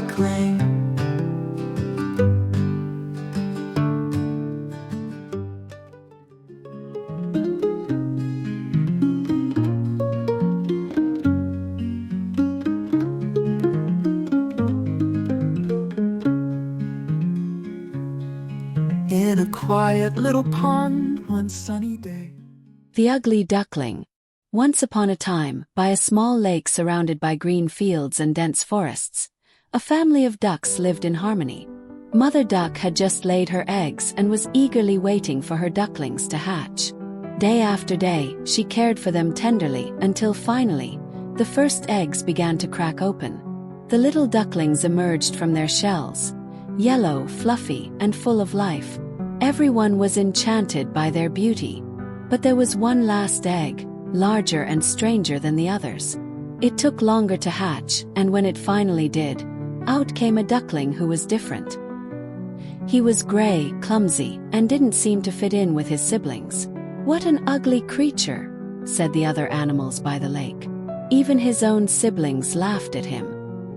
duckling. In a quiet little pond one sunny day. The Ugly Duckling. Once upon a time, by a small lake surrounded by green fields and dense forests, a family of ducks lived in harmony. Mother Duck had just laid her eggs and was eagerly waiting for her ducklings to hatch. Day after day, she cared for them tenderly until finally, the first eggs began to crack open. The little ducklings emerged from their shells, yellow, fluffy, and full of life. Everyone was enchanted by their beauty. But there was one last egg, larger and stranger than the others. It took longer to hatch, and when it finally did, out came a duckling who was different. He was gray, clumsy, and didn't seem to fit in with his siblings. "What an ugly creature," said the other animals by the lake. Even his own siblings laughed at him.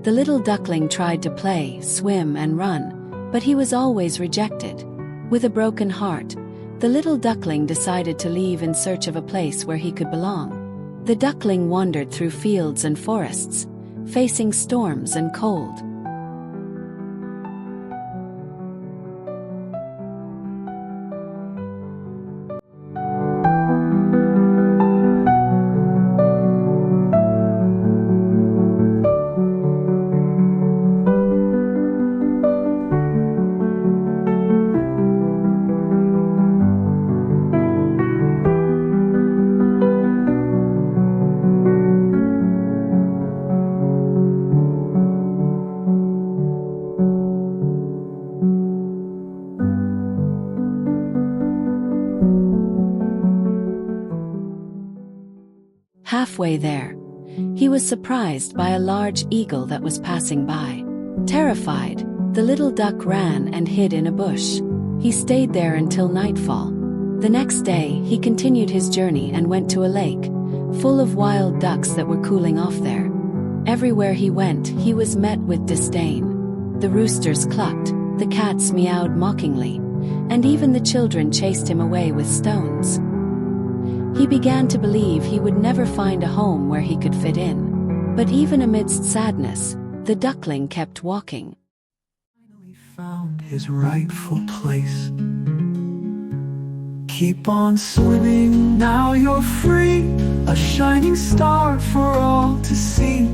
The little duckling tried to play, swim, and run, but he was always rejected. With a broken heart, the little duckling decided to leave in search of a place where he could belong. The duckling wandered through fields and forests, facing storms and cold. Halfway there, he was surprised by a large eagle that was passing by. Terrified, the little duck ran and hid in a bush. He stayed there until nightfall. The next day, he continued his journey and went to a lake, full of wild ducks that were cooling off there. Everywhere he went, he was met with disdain. The roosters clucked, the cats meowed mockingly, and even the children chased him away with stones. He began to believe he would never find a home where he could fit in. But even amidst sadness, the duckling kept walking. Finally found his rightful place. Keep on swimming, now you're free, a shining star for all to see.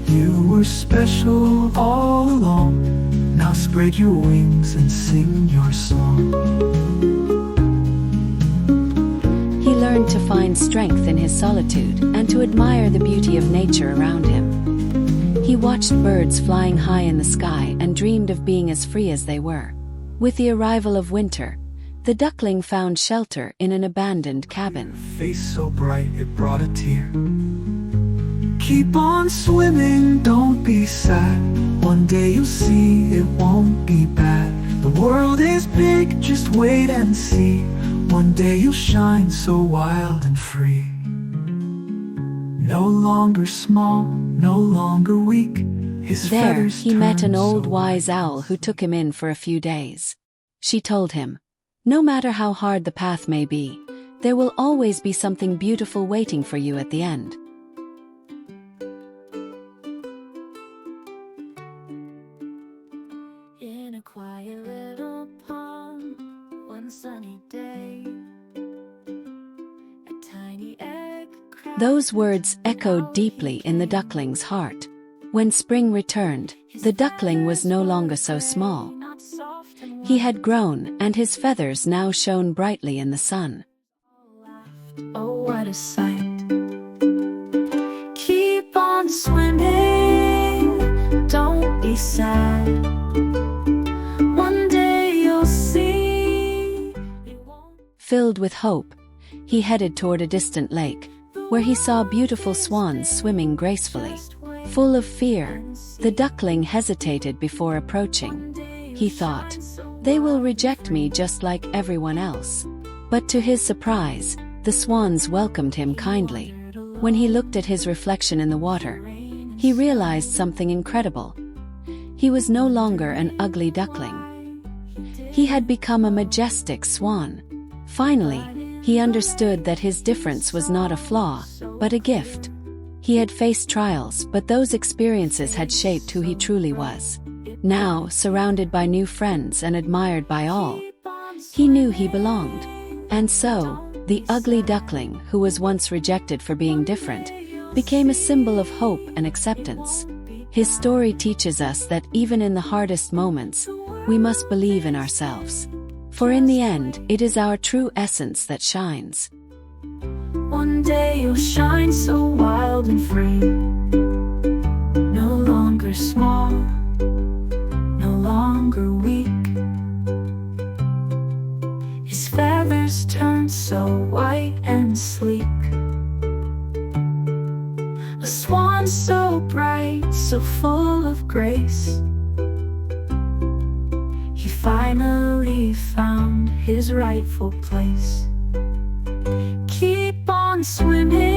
You were special all along, now spread your wings and sing your song. He learned to find strength in his solitude and to admire the beauty of nature around him. He watched birds flying high in the sky and dreamed of being as free as they were. With the arrival of winter, the duckling found shelter in an abandoned cabin. Face so bright it brought a tear. Keep on swimming, don't be sad. One day you'll see it won't be bad. The world is big, just wait and see. One day you'll shine so wild and free. No longer small, no longer weak. His There, feathers he met an turned old so wise white. owl who took him in for a few days. She told him, "No matter how hard the path may be, there will always be something beautiful waiting for you at the end." In a quiet little pond, one sunny day, a tiny egg cracked. Those words echoed deeply in the duckling's heart. When spring returned, the duckling was no longer so small. He had grown, and his feathers now shone brightly in the sun. Oh, what a sight. Keep on swimming, don't be sad. One day you'll see. Filled with hope, he headed toward a distant lake, where he saw beautiful swans swimming gracefully. Full of fear, the duckling hesitated before approaching. He thought, "They will reject me just like everyone else." But to his surprise, the swans welcomed him kindly. When he looked at his reflection in the water, he realized something incredible. He was no longer an ugly duckling. He had become a majestic swan. Finally, he understood that his difference was not a flaw, but a gift. He had faced trials, but those experiences had shaped who he truly was. Now, surrounded by new friends and admired by all, he knew he belonged. And so, the ugly duckling, who was once rejected for being different, became a symbol of hope and acceptance. His story teaches us that even in the hardest moments, we must believe in ourselves. For in the end, it is our true essence that shines. One day you'll shine so wild and free, no longer small, no longer weak. His feathers turn so white and sleek, a swan so bright, so full of grace. He finally found his rightful place. Keep on swimming